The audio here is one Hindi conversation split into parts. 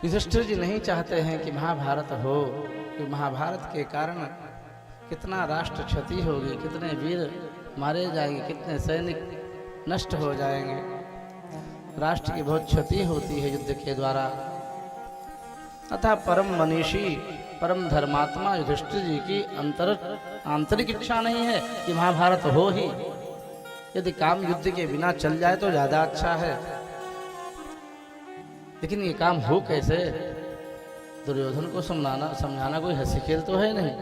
युधिष्ठिर जी नहीं चाहते हैं कि महाभारत हो, कि महाभारत के कारण कितना राष्ट्र क्षति होगी, कितने वीर मारे जाएंगे, कितने सैनिक नष्ट हो जाएंगे, राष्ट्र की बहुत क्षति होती है युद्ध के द्वारा। अतः परम मनीषी परम धर्मात्मा युधिष्ठिर जी की आंतरिक इच्छा नहीं है कि महाभारत हो ही। यदि काम युद्ध के बिना चल जाए तो ज्यादा अच्छा है, लेकिन ये काम हो कैसे? दुर्योधन को समझाना कोई हंसी खेल तो है नहीं।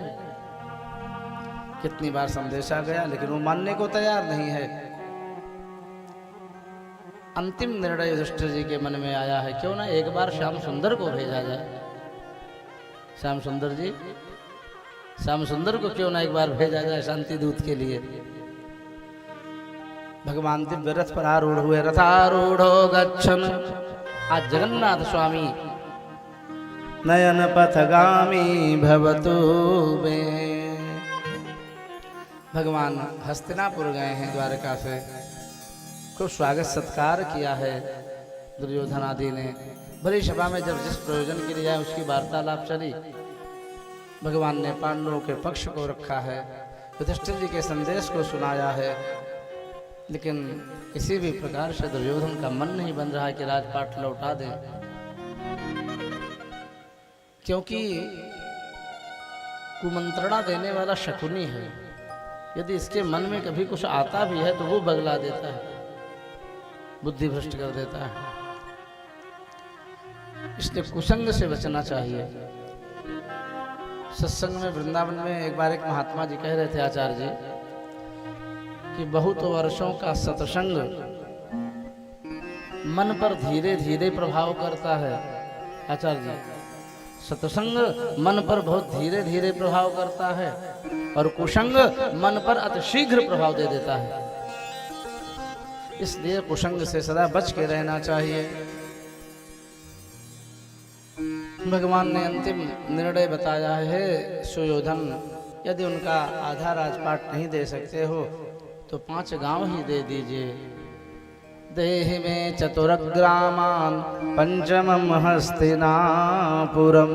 कितनी बार संदेशा गया लेकिन वो मानने को तैयार नहीं है। अंतिम निर्णय युधिष्ठिर जी के मन में आया है, क्यों ना एक बार श्याम सुंदर को भेजा जाए। श्याम सुंदर जी, श्याम सुंदर को क्यों ना एक बार भेजा जाए शांति दूत के लिए। भगवान दिव्य रथ पर आरूढ़ हुए, रथारूढ़ो गच्छन्। आज जगन्नाथ स्वामी नयन पथगामी भवतु मे। भगवान हस्तिनापुर गए हैं द्वारका से, खूब स्वागत सत्कार किया है दुर्योधन आदि ने। भरी सभा में जब जिस प्रयोजन के लिए आए उसकी वार्तालाप चली। भगवान ने पांडवों के पक्ष को रखा है, युधिष्ठिर जी के संदेश को सुनाया है, लेकिन किसी भी प्रकार से दुर्योधन का मन नहीं बन रहा है कि राजपाट लौटा दें, क्योंकि कुमंत्रणा देने वाला शकुनी है। यदि इसके मन में कभी कुछ आता भी है तो वो बगला देता है, बुद्धि भ्रष्ट कर देता है। इसलिए कुसंग से बचना चाहिए। सत्संग में वृंदावन में एक बार एक महात्मा जी कह रहे थे, आचार्य जी, कि बहुत वर्षों का सत्संग मन पर धीरे धीरे प्रभाव करता है। आचार्य जी, सत्संग मन पर बहुत धीरे धीरे प्रभाव करता है और कुसंग मन पर अतिशीघ्र प्रभाव दे देता है। इसलिए कुसंग से सदा बच के रहना चाहिए। भगवान ने अंतिम निर्णय बताया है, सुयोधन, यदि उनका आधा राजपाट नहीं दे सकते हो तो 5 गांव ही दे दीजिए। देहि में चतुरग्रामान पंचमम हस्तिनापुरम।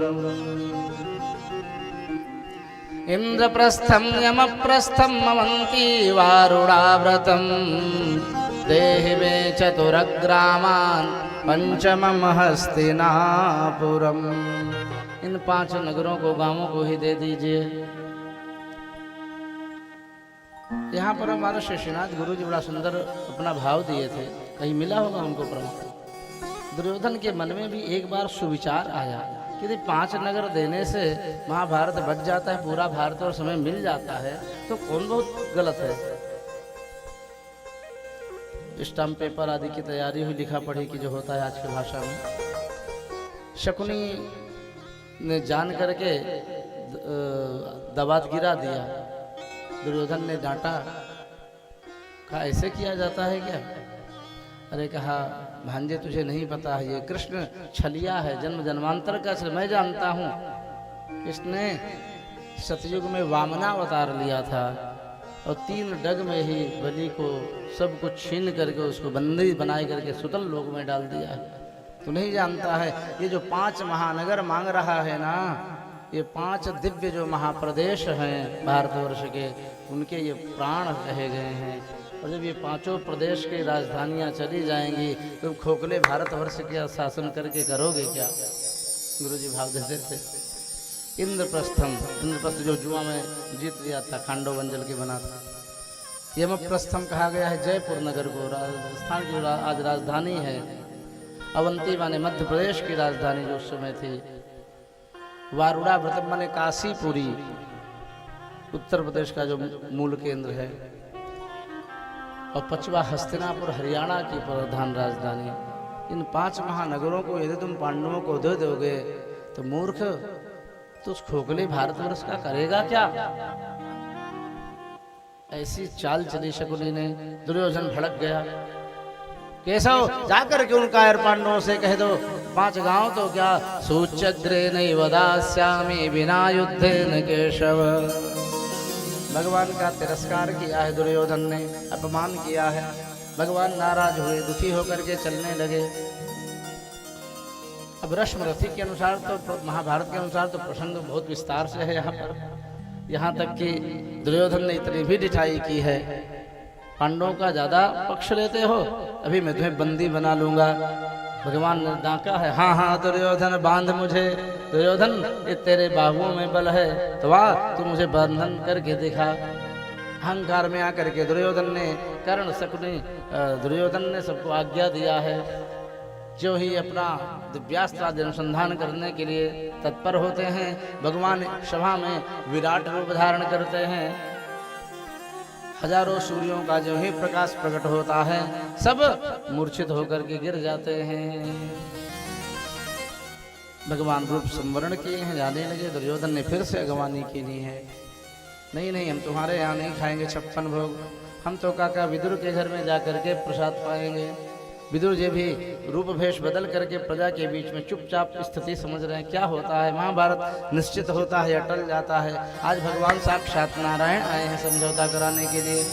इंद्रप्रस्थम यमप्रस्थम ममंती वारुणाव्रतम। देहि में चतुरग्रामान पंचमम हस्तिनापुरम। इन 5 नगरों को, गांवों को ही दे दीजिए। यहाँ पर हमारे शेषनाथ गुरु जी बड़ा सुंदर अपना भाव दिए थे, कहीं मिला होगा उनको प्रमाण। दुर्योधन के मन में भी एक बार सुविचार आया कि यदि 5 नगर देने से महाभारत बच जाता है, पूरा भारत और समय मिल जाता है, तो कौन बहुत गलत है। स्टाम्प पेपर आदि की तैयारी हुई, लिखा पढ़ी की जो होता है आज की भाषा में। शकुनी ने जान करके दबात गिरा दिया। दुर्योधन ने डांटा, कहा ऐसे किया जाता है क्या? अरे कहा, भांजे तुझे नहीं पता है, ये कृष्ण छलिया है, जन्म जन्मांतर का छल। मैं जानता हूँ, इसने सतयुग में वामनावतार लिया था और 3 डग में ही बलि को सब कुछ छीन करके उसको बंदी बनाए करके सुतल लोक में डाल दिया है। तू नहीं जानता है, ये जो 5 महानगर मांग रहा है ना, ये 5 दिव्य जो महाप्रदेश हैं भारतवर्ष के, उनके ये प्राण कहे गए हैं। और जब ये 5 प्रदेश की राजधानियां चली जाएंगी तो खोखले भारतवर्ष के शासन करके करोगे क्या? गुरुजी भाव देते थे। इंद्रप्रस्थ जो जुआ में जीत लिया था, खांडोवंजल के बना था। यमप्रस्थम कहा गया है जयपुर नगर को, राजस्थान की आज राजधानी है। अवंती माने मध्य प्रदेश की राजधानी जो उस समय थी। वारुणाव्रतम माने काशीपुरी, उत्तर प्रदेश का जो मूल केंद्र है। और 5वां हस्तिनापुर, हरियाणा की प्रधान राजधानी। इन 5 महानगरों को यदि तुम पांडवों को दे दोगे तो मूर्ख, तो उस खोखले भारतवर्ष का करेगा क्या? ऐसी चाल चली शकुनी ने। दुर्योधन भड़क गया। केशव, जाकर के उन कायर पांडवों से कह दो 5 गांव तो क्या, सूच्यग्रे नैव दास्यामि बिना युद्धेन केशव। भगवान का तिरस्कार किया है दुर्योधन ने, अपमान किया है। भगवान नाराज हुए, दुखी होकर के चलने लगे। अब रश्म रथी के अनुसार तो महाभारत के अनुसार तो प्रसंग बहुत विस्तार से है यहाँ पर, यहाँ तक कि दुर्योधन ने इतनी भी ढिठाई की है, पांडवों का ज्यादा पक्ष लेते हो, अभी मैं तुम्हें बंदी बना लूंगा। भगवान ने डांका है, हाँ हाँ दुर्योधन बांध मुझे, दुर्योधन ये तेरे बाहुओं में बल है, तो वाह तू मुझे बंधन करके दिखा। अहंकार में आकर के दुर्योधन ने कर्ण शकुनी दुर्योधन ने सबको आज्ञा दिया है, जो ही अपना दिव्यास्त्र आदि अनुसंधान करने के लिए तत्पर होते हैं, भगवान सभा में विराट रूप धारण करते हैं। हजारों सूर्यों का जो ही प्रकाश प्रकट होता है, सब मूर्छित होकर के गिर जाते हैं। भगवान रूप संवरण किए हैं, जाने लगे। दुर्योधन ने फिर से अगवानी की ली है, नहीं नहीं हम तुम्हारे यहाँ नहीं खाएंगे 56 भोग, हम तो काका विदुर के घर में जा करके प्रसाद पाएंगे। विदुर जी भी रूप भेष बदल करके प्रजा के बीच में चुपचाप स्थिति समझ रहे हैं क्या होता है। महाभारत निश्चित होता है, अटल जाता है। आज भगवान साक्षात नारायण आए हैं समझौता कराने के लिए।